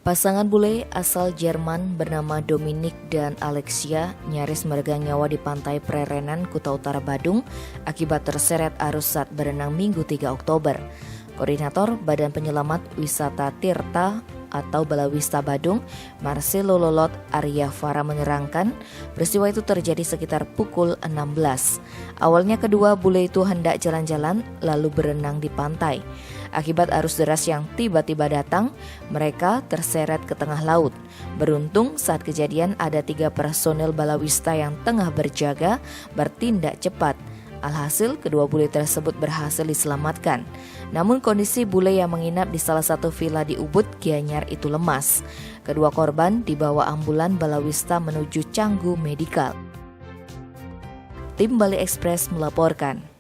Pasangan bule asal Jerman bernama Dominik dan Alexia nyaris meregang nyawa di pantai Prerenan, Kuta Utara Badung akibat terseret arus saat berenang Minggu 3 Oktober. Koordinator Badan Penyelamat Wisata Tirta atau Balawista Badung, Marcelo Lolot Arya Fara menerangkan, peristiwa itu terjadi sekitar pukul 16. Awalnya kedua bule itu hendak jalan-jalan lalu berenang di pantai. Akibat arus deras yang tiba-tiba datang, mereka terseret ke tengah laut. Beruntung saat kejadian ada 3 personel balawista yang tengah berjaga bertindak cepat. Alhasil kedua bule tersebut berhasil diselamatkan. Namun kondisi bule yang menginap di salah satu villa di Ubud, Gianyar itu lemas. Kedua korban dibawa ambulan balawista menuju Canggu Medikal. Tim Bali Express melaporkan.